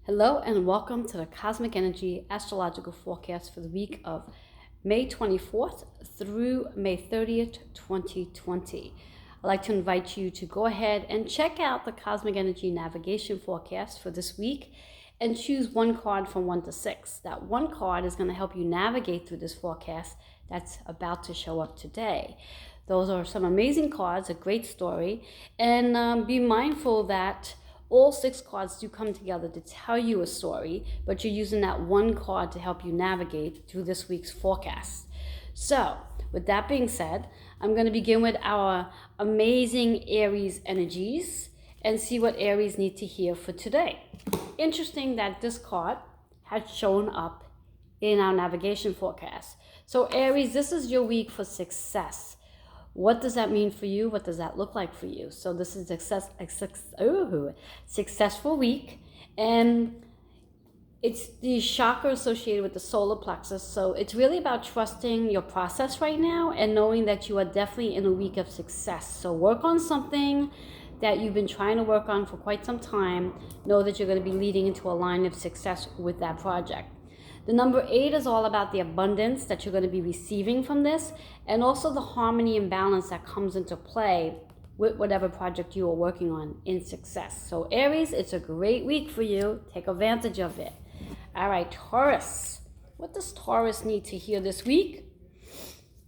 Hello and welcome to the Cosmic Energy Astrological Forecast for the week of May 24th through May 30th, 2020. I'd like to invite you to go ahead and check out the Cosmic Energy Navigation Forecast for this week and choose one card from 1 to 6. That one card is going to help you navigate through this forecast that's about to show up today. Those are some amazing cards, a great story, and be mindful that all 6 cards do come together to tell you a story, but you're using that one card to help you navigate through this week's forecast. So, with that being said, I'm going to begin with our amazing Aries energies and see what Aries need to hear for today. Interesting that this card has shown up in our navigation forecast. So Aries, this is your week for success. What does that mean for you? What does that look like for you? So this is a successful week, and it's the chakra associated with the solar plexus. So it's really about trusting your process right now and knowing that you are definitely in a week of success. So work on something that you've been trying to work on for quite some time. Know that you're going to be leading into a line of success with that project. The number 8 is all about the abundance that you're going to be receiving from this, and also the harmony and balance that comes into play with whatever project you are working on in success. So Aries, it's a great week for you. Take advantage of it. All right, Taurus. What does Taurus need to hear this week?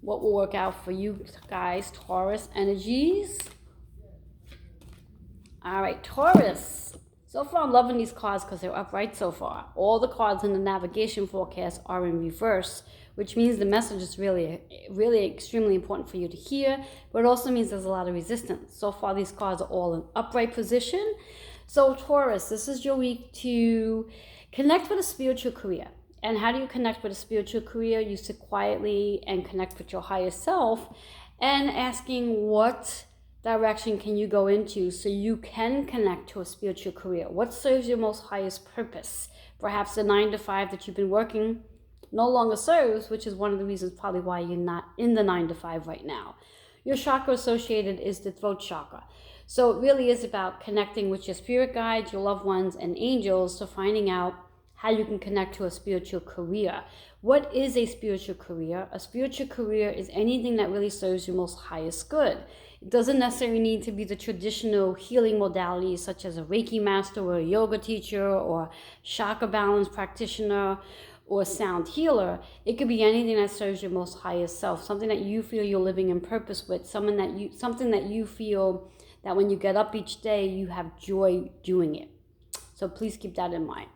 What will work out for you guys, Taurus energies? All right, Taurus. So far, I'm loving these cards because they're upright so far. All the cards in the navigation forecast are in reverse, which means the message is really extremely important for you to hear, but it also means there's a lot of resistance. So far, these cards are all in upright position. So Taurus, this is your week to connect with a spiritual career. And how do you connect with a spiritual career? You sit quietly and connect with your higher self and asking what direction can you go into so you can connect to a spiritual career? What serves your most highest purpose? Perhaps the 9 to 5 that you've been working no longer serves, which is one of the reasons probably why you're not in the 9 to 5 right now. Your chakra associated is the throat chakra. So it really is about connecting with your spirit guides, your loved ones, and angels, to finding out how you can connect to a spiritual career. What is a spiritual career? A spiritual career is anything that really serves your most highest good. It doesn't necessarily need to be the traditional healing modalities such as a Reiki master or a yoga teacher or chakra balance practitioner or sound healer. It could be anything that serves your most highest self, something that you feel you're living in purpose with, something that you feel that when you get up each day, you have joy doing it. So please keep that in mind.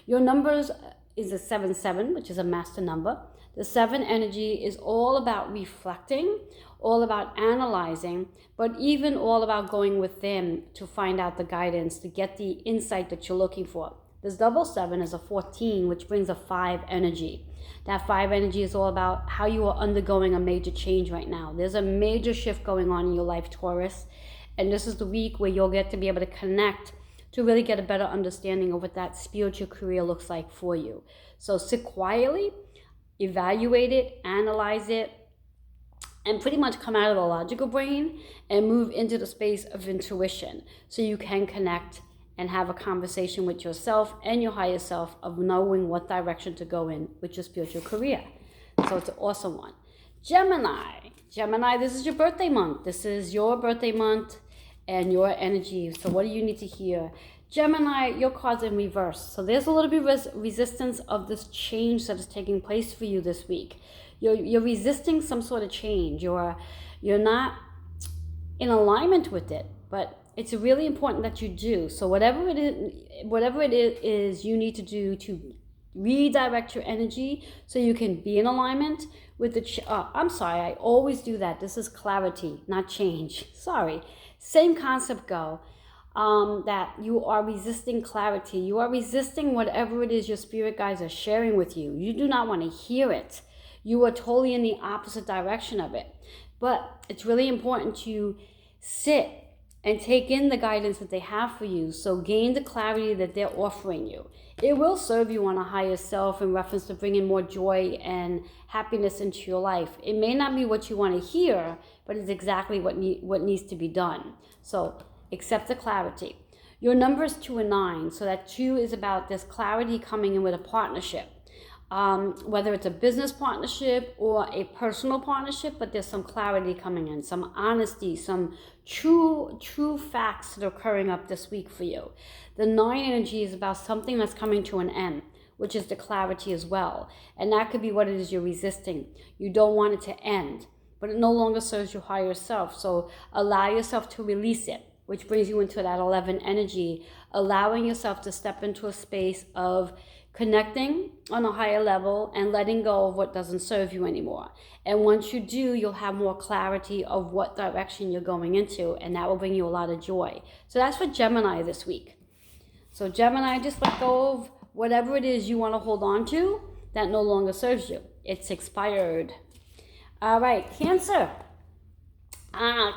Your numbers is a 7-7, which is a master number. The 7 energy is all about reflecting, all about analyzing, but even all about going within to find out the guidance, to get the insight that you're looking for. This double 7 is a 14, which brings a 5 energy. That 5 energy is all about how you are undergoing a major change right now. There's a major shift going on in your life, Taurus, and this is the week where you'll get to be able to connect to really get a better understanding of what that spiritual career looks like for you. So sit quietly, evaluate it, analyze it, and pretty much come out of the logical brain and move into the space of intuition so you can connect and have a conversation with yourself and your higher self of knowing what direction to go in with your spiritual career. So it's an awesome one. Gemini, this is your birthday month. This is your birthday month and your energy. So what do you need to hear? Gemini, your card's in reverse. So there's a little bit of resistance of this change that is taking place for you this week. You're resisting some sort of change. You're not in alignment with it, but it's really important that you do. So whatever it is you need to do to redirect your energy so you can be in alignment with the I'm sorry, I always do that. This is clarity, not change. Sorry. Same concept go. That you are resisting clarity. You are resisting whatever it is your spirit guides are sharing with you. You do not want to hear it. You are totally in the opposite direction of it. But it's really important to sit and take in the guidance that they have for you. So gain the clarity that they're offering you. It will serve you on a higher self in reference to bringing more joy and happiness into your life. It may not be what you want to hear, but it's exactly what needs to be done. So accept the clarity. Your number is 2 and 9. So that 2 is about this clarity coming in with a partnership. Whether it's a business partnership or a personal partnership, but there's some clarity coming in, some honesty, some true facts that are occurring up this week for you. The 9 energy is about something that's coming to an end, which is the clarity as well. And that could be what it is you're resisting. You don't want it to end, but it no longer serves your higher self. So allow yourself to release it, which brings you into that 11 energy, allowing yourself to step into a space of connecting on a higher level and letting go of what doesn't serve you anymore. And once you do, you'll have more clarity of what direction you're going into, and that will bring you a lot of joy. So that's for Gemini this week. So Gemini, just let go of whatever it is you want to hold on to that no longer serves you. It's expired. All right, Cancer.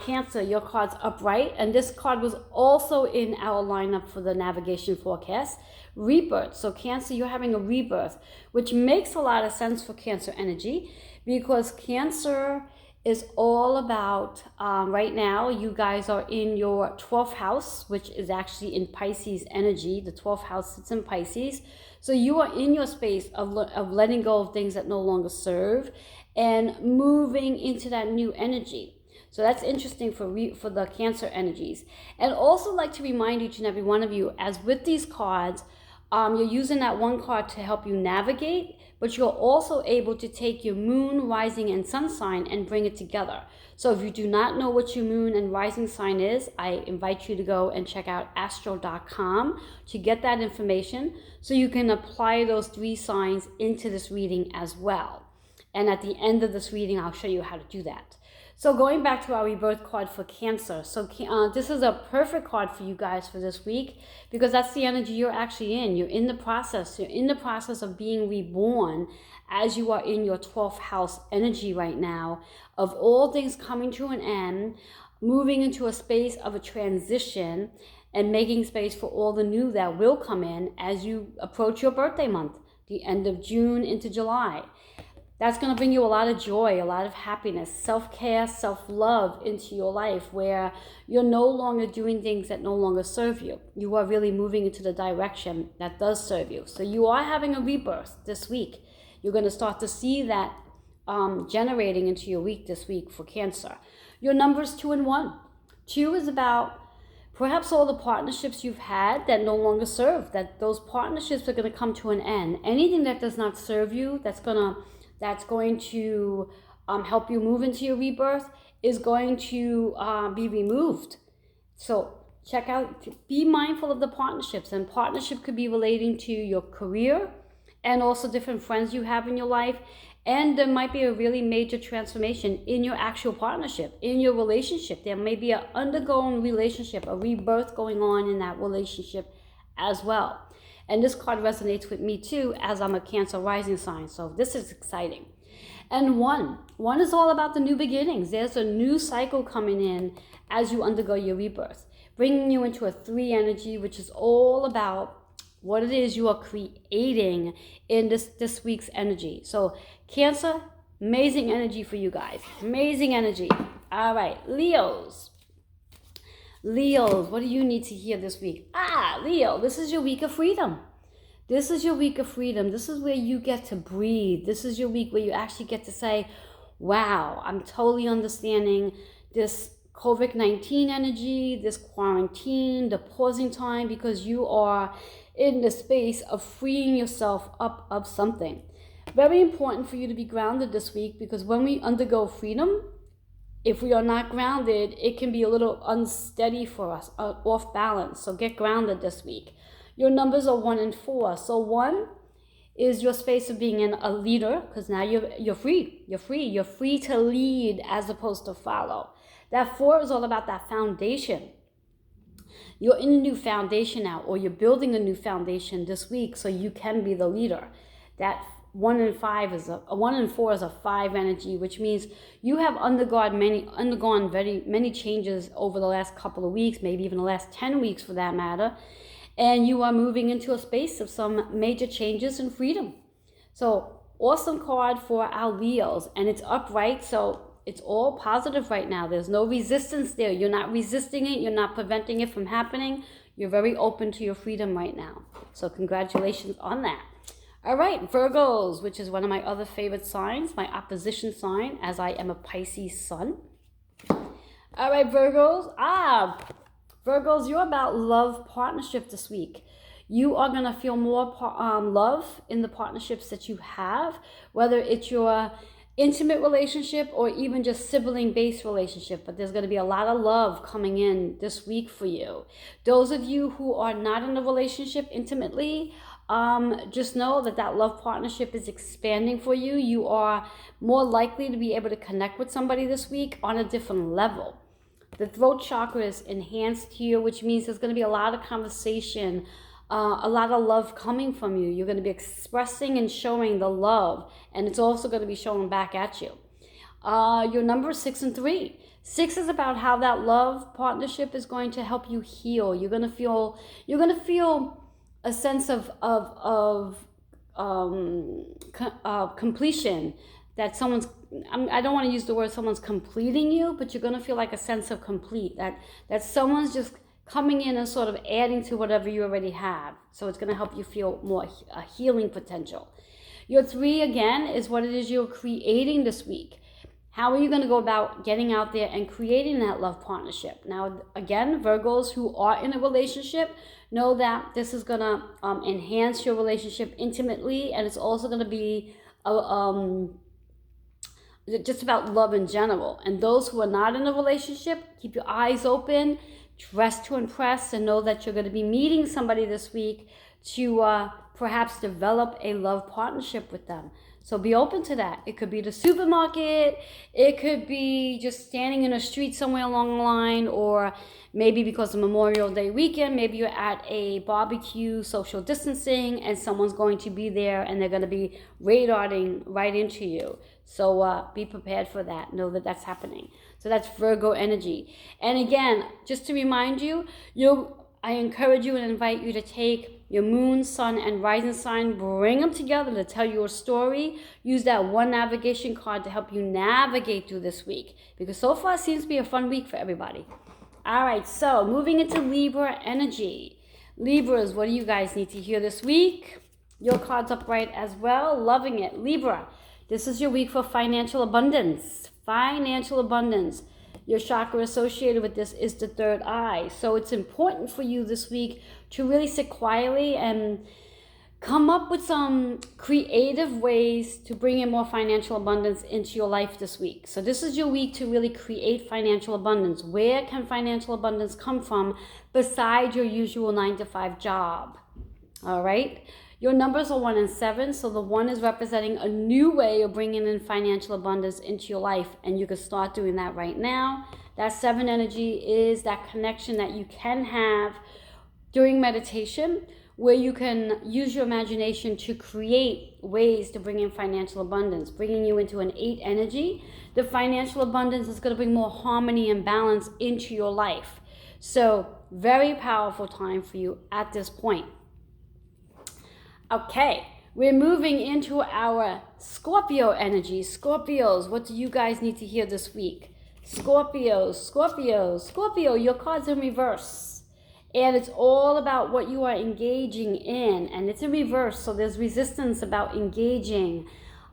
Cancer, your card's upright, and this card was also in our lineup for the navigation forecast. Rebirth. So Cancer, you're having a rebirth, which makes a lot of sense for Cancer energy, because Cancer is all about, right now, you guys are in your 12th house, which is actually in Pisces energy. The 12th house sits in Pisces. So you are in your space of letting go of things that no longer serve and moving into that new energy. So that's interesting for the Cancer energies. And also like to remind each and every one of you, as with these cards, you're using that one card to help you navigate, but you're also able to take your moon, rising, and sun sign and bring it together. So if you do not know what your moon and rising sign is, I invite you to go and check out astro.com to get that information so you can apply those 3 signs into this reading as well. And at the end of this reading, I'll show you how to do that. So going back to our rebirth card for Cancer. So this is a perfect card for you guys for this week, because that's the energy you're actually in. You're in the process. You're in the process of being reborn, as you are in your 12th house energy right now, of all things coming to an end, moving into a space of a transition and making space for all the new that will come in as you approach your birthday month, the end of June into July. That's going to bring you a lot of joy, a lot of happiness, self-care, self-love into your life, where you're no longer doing things that no longer serve you. You are really moving into the direction that does serve you. So you are having a rebirth this week. You're going to start to see that generating into your week this week for Cancer. Your numbers 2 and 1. 2 is about perhaps all the partnerships you've had that no longer serve, that those partnerships are going to come to an end. Anything that does not serve you, that's going to help you move into your rebirth, is going to be removed. So check out, be mindful of the partnerships, and partnership could be relating to your career and also different friends you have in your life. And there might be a really major transformation in your actual partnership, in your relationship. There may be an undergoing relationship, a rebirth going on in that relationship as well. And this card resonates with me too, as I'm a Cancer rising sign. So this is exciting. And 1 is all about the new beginnings. There's a new cycle coming in as you undergo your rebirth, bringing you into a 3 energy, which is all about what it is you are creating in this week's energy. So Cancer, amazing energy for you guys. Amazing energy. All right, Leos. Leos, what do you need to hear this week? Leo, this is your week of freedom. This is your week of freedom. This is where you get to breathe. This is your week where you actually get to say, wow, I'm totally understanding this COVID-19 energy, this quarantine, the pausing time, because you are in the space of freeing yourself up of something. Very important for you to be grounded this week, because when we undergo freedom, if we are not grounded, it can be a little unsteady for us, off balance. So get grounded this week. Your numbers are 1 and 4. So 1 is your space of being a leader, because now you're free. You're free to lead as opposed to follow. That 4 is all about that foundation. You're in a new foundation now, or you're building a new foundation this week, so you can be the leader. That 1 and 4 is a 5 energy, which means you have undergone many changes over the last couple of weeks, maybe even the last 10 weeks for that matter, and you are moving into a space of some major changes and freedom. So awesome card for our Leos, and it's upright, so it's all positive right now. There's no resistance there. You're not resisting it. You're not preventing it from happening. You're very open to your freedom right now. So congratulations on that. All right, Virgos, which is one of my other favorite signs, my opposition sign, as I am a Pisces sun. All right, Virgos. Virgos, you're about love partnership this week. You are going to feel more love in the partnerships that you have, whether it's your intimate relationship or even just sibling-based relationship. But there's going to be a lot of love coming in this week for you. Those of you who are not in a relationship intimately, just know that love partnership is expanding for you. You are more likely to be able to connect with somebody this week on a different level. The throat chakra is enhanced here, which means there's going to be a lot of conversation, a lot of love coming from you. You're going to be expressing and showing the love, and it's also going to be showing back at you. Your number is 6 and 3. 6 is about how that love partnership is going to help you heal. You're going to feel a sense of completion, that someone's, I don't want to use the word someone's completing you, but you're going to feel like a sense of complete, that someone's just coming in and sort of adding to whatever you already have. So it's going to help you feel more a healing potential. Your 3, again, is what it is you're creating this week. How are you going to go about getting out there and creating that love partnership? Now, again, Virgos who are in a relationship, know that this is going to enhance your relationship intimately, and it's also going to be just about love in general. And those who are not in a relationship, keep your eyes open, dress to impress, and know that you're going to be meeting somebody this week to perhaps develop a love partnership with them. So be open to that. It could be the supermarket, it could be just standing in a street somewhere along the line, or maybe because of Memorial Day weekend, maybe you're at a barbecue, social distancing, and someone's going to be there and they're going to be radaring right into you. So be prepared for that. Know that that's happening. So that's Virgo energy. And again, just to remind you, I encourage you and invite you to take your moon, sun, and rising sign, bring them together to tell your story. Use that one navigation card to help you navigate through this week, because so far it seems to be a fun week for everybody. All right, so moving into Libra energy. Libras, what do you guys need to hear this week? Your card's upright as well. Loving it. Libra, this is your week for financial abundance. Financial abundance. Your chakra associated with this is the third eye. So it's important for you this week to really sit quietly and come up with some creative ways to bring in more financial abundance into your life this week. So this is your week to really create financial abundance. Where can financial abundance come from besides your usual 9-to-5 job? All right. Your numbers are 1 and 7, so the 1 is representing a new way of bringing in financial abundance into your life, and you can start doing that right now. That 7 energy is that connection that you can have during meditation, where you can use your imagination to create ways to bring in financial abundance, bringing you into an 8 energy. The financial abundance is going to bring more harmony and balance into your life. So very powerful time for you at this point. Okay, we're moving into our Scorpio energy. Scorpios, what do you guys need to hear this week? Scorpio, your card's in reverse. And it's all about what you are engaging in. And it's in reverse, so there's resistance about engaging.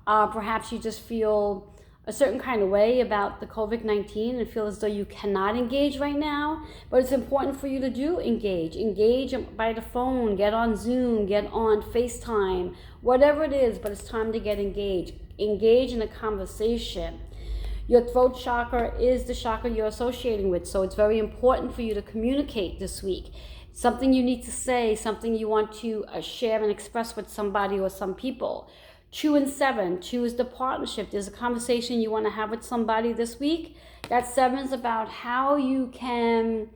Perhaps you just feel a certain kind of way about the COVID-19 and feel as though you cannot engage right now, but it's important for you to do engage by the phone, get on Zoom, get on FaceTime, whatever it is, but it's time to get engaged in a conversation. Your throat chakra is the chakra you're associating with, so it's very important for you to communicate this week. Something you need to say, something you want to share and express with somebody or some people. 2 and 7. 2 is the partnership. There's a conversation you want to have with somebody this week. That 7 is about how you can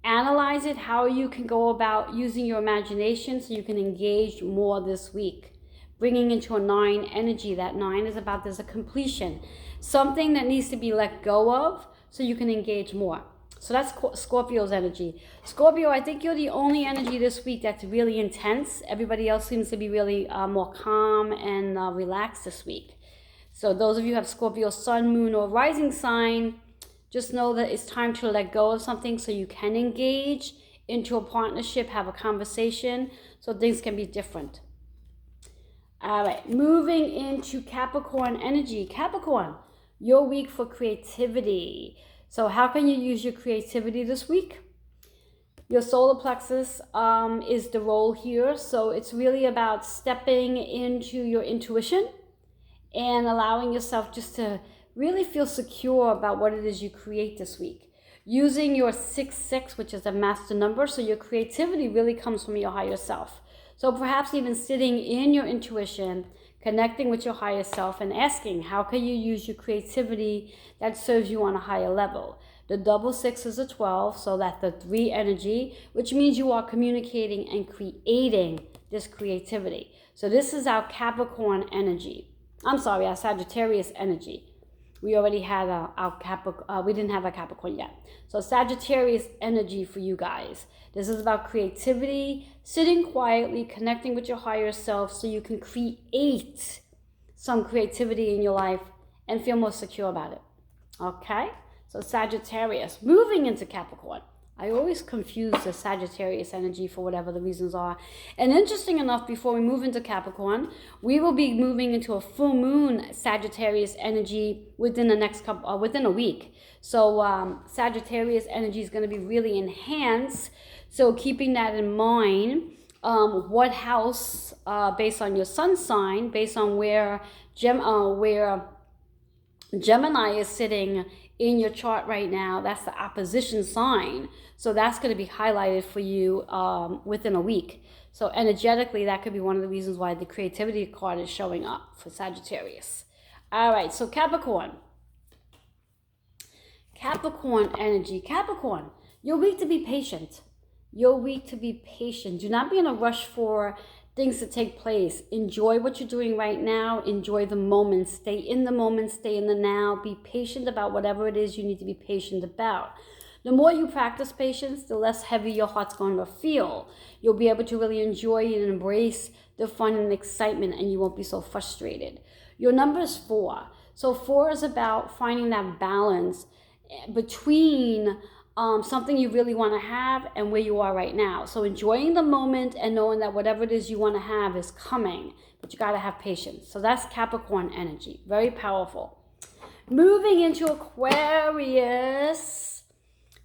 analyze it, how you can go about using your imagination so you can engage more this week. Bringing into a 9 energy. That 9 is about there's a completion. Something that needs to be let go of so you can engage more. So that's Scorpio's energy. Scorpio, I think you're the only energy this week that's really intense. Everybody else seems to be really more calm and relaxed this week. So those of you who have Scorpio sun, moon, or rising sign, just know that it's time to let go of something so you can engage into a partnership, have a conversation, so things can be different. All right, moving into Capricorn energy. Capricorn, your week for creativity. So how can you use your creativity this week? Your solar plexus is the role here. So it's really about stepping into your intuition and allowing yourself just to really feel secure about what it is you create this week. Using your 6-6, which is a master number, so your creativity really comes from your higher self. So perhaps even sitting in your intuition, connecting with your higher self and asking, how can you use your creativity that serves you on a higher level? The double 6 is a 12, so that's the 3 energy, which means you are communicating and creating this creativity. So this is our Capricorn energy. I'm sorry, our Sagittarius energy. We already had our Capricorn, we didn't have a Capricorn yet. So Sagittarius energy for you guys. This is about creativity, sitting quietly, connecting with your higher self so you can create some creativity in your life and feel more secure about it. Okay? So Sagittarius, moving into Capricorn. I always confuse the Sagittarius energy for whatever the reasons are. And interesting enough, before we move into Capricorn, we will be moving into a full moon Sagittarius energy within the next within a week. So Sagittarius energy is going to be really enhanced. So keeping that in mind, what house, based on your sun sign, based on where Gemini is sitting in your chart right now, that's the opposition sign. So that's going to be highlighted for you within a week. So energetically, that could be one of the reasons why the creativity card is showing up for Sagittarius. All right, so Capricorn energy. Capricorn, your week to be patient. Your week to be patient. Do not be in a rush for things to take place. Enjoy what you're doing right now. Enjoy the moment. Stay in the moment. Stay in the now. Be patient about whatever it is you need to be patient about. The more you practice patience, the less heavy your heart's going to feel. You'll be able to really enjoy and embrace the fun and excitement, and you won't be so frustrated. Your number is 4. So 4 is about finding that balance between something you really want to have and where you are right now. So enjoying the moment and knowing that whatever it is you want to have is coming, but you got to have patience. So that's Capricorn energy. Very powerful. Moving into Aquarius.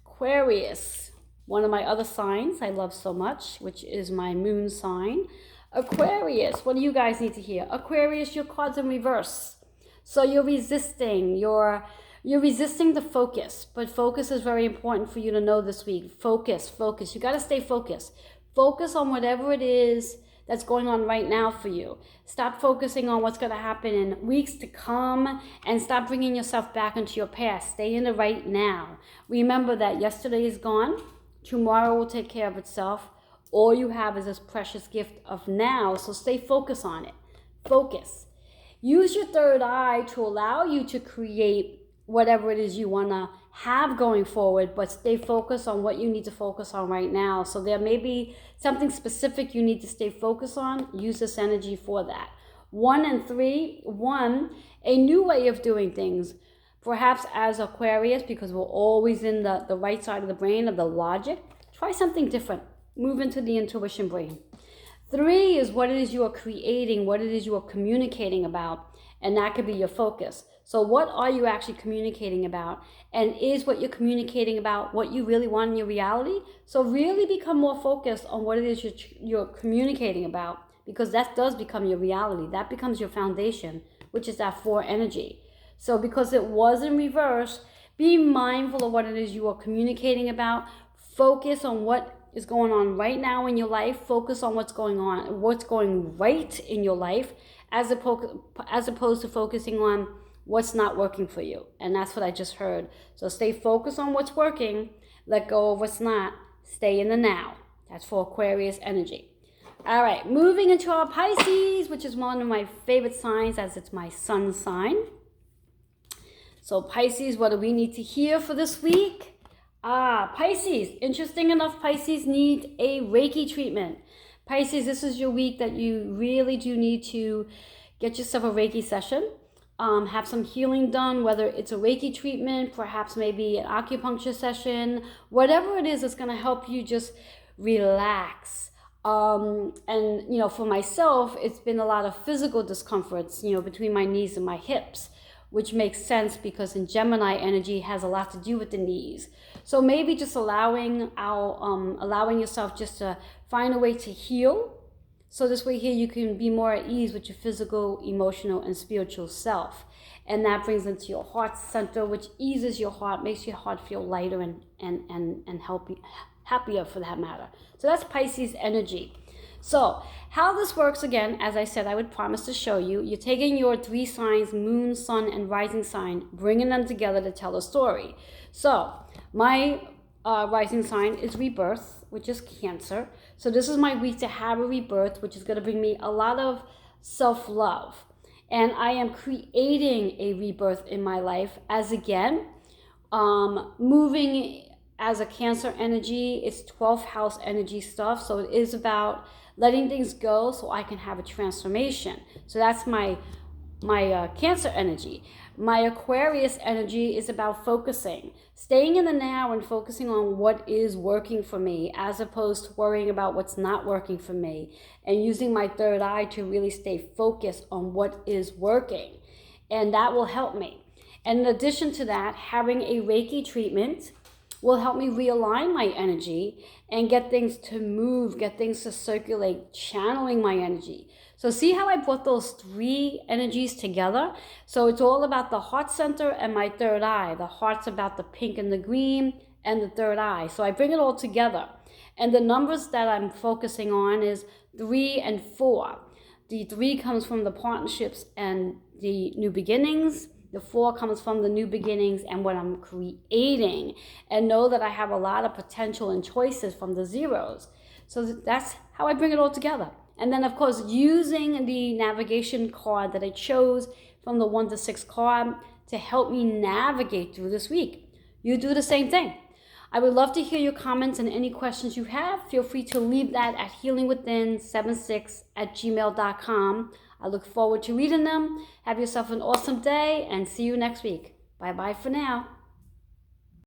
Aquarius, one of my other signs I love so much, which is my moon sign. Aquarius, what do you guys need to hear? Aquarius, your card's in reverse. So you're resisting. You're resisting the focus, but focus is very important for you to know this week. Focus. You got to stay focused. Focus on whatever it is that's going on right now for you. Stop focusing on what's going to happen in weeks to come and stop bringing yourself back into your past. Stay in the right now. Remember that yesterday is gone. Tomorrow will take care of itself. All you have is this precious gift of now, so stay focused on it. Focus. Use your third eye to allow you to create whatever it is you want to have going forward, but stay focused on what you need to focus on right now. So there may be something specific you need to stay focused on. Use this energy for that. 1 and 3. 1, a new way of doing things. Perhaps as Aquarius, because we're always in the right side of the brain of the logic, try something different. Move into the intuition brain. 3 is what it is you are creating, what it is you are communicating about, and that could be your focus. So what are you actually communicating about? And is what you're communicating about what you really want in your reality? So really become more focused on what it is you're communicating about, because that does become your reality. That becomes your foundation, which is that 4 energy. So because it was in reverse, be mindful of what it is you are communicating about. Focus on what is going on right now in your life. Focus on what's going on, what's going right in your life, as opposed to focusing on what's not working for you. And that's what I just heard. So stay focused on what's working, let go of what's not, stay in the now. That's for Aquarius energy. All right, moving into our Pisces, which is one of my favorite signs as it's my sun sign. So Pisces, what do we need to hear for this week? Pisces, interesting enough, Pisces need a Reiki treatment. Pisces, this is your week that you really do need to get yourself a Reiki session. have some healing done, whether it's a Reiki treatment, perhaps maybe an acupuncture session, whatever it is that's going to help you just relax. And, you know, for myself, it's been a lot of physical discomforts, you know, between my knees and my hips, which makes sense because in Gemini, energy has a lot to do with the knees. So maybe just allowing yourself just to find a way to heal. So this way here you can be more at ease with your physical, emotional, and spiritual self. And that brings into your heart center, which eases your heart, makes your heart feel lighter and happier for that matter. So that's Pisces energy. So how this works, again, as I said, I would promise to show you. You're taking your 3 signs, moon, sun, and rising sign, bringing them together to tell a story. So my rising sign is Rebirth, which is Cancer. So this is my week to have a rebirth, which is going to bring me a lot of self-love. And I am creating a rebirth in my life as, again, moving as a Cancer energy. It's 12th house energy stuff. So it is about letting things go so I can have a transformation. So that's my Cancer energy. My Aquarius energy is about focusing, staying in the now and focusing on what is working for me, as opposed to worrying about what's not working for me, and using my third eye to really stay focused on what is working. And that will help me. And in addition to that, having a Reiki treatment will help me realign my energy and get things to move, get things to circulate, channeling my energy. So see how I brought those 3 energies together? So it's all about the heart center and my third eye. The heart's about the pink and the green and the third eye. So I bring it all together. And the numbers that I'm focusing on is 3 and 4. The 3 comes from the partnerships and the new beginnings. The 4 comes from the new beginnings and what I'm creating. And know that I have a lot of potential and choices from the zeros. So that's how I bring it all together. And then, of course, using the navigation card that I chose from the 1 to 6 card to help me navigate through this week. You do the same thing. I would love to hear your comments and any questions you have. Feel free to leave that at healingwithin76@gmail.com. I look forward to reading them. Have yourself an awesome day and see you next week. Bye-bye for now.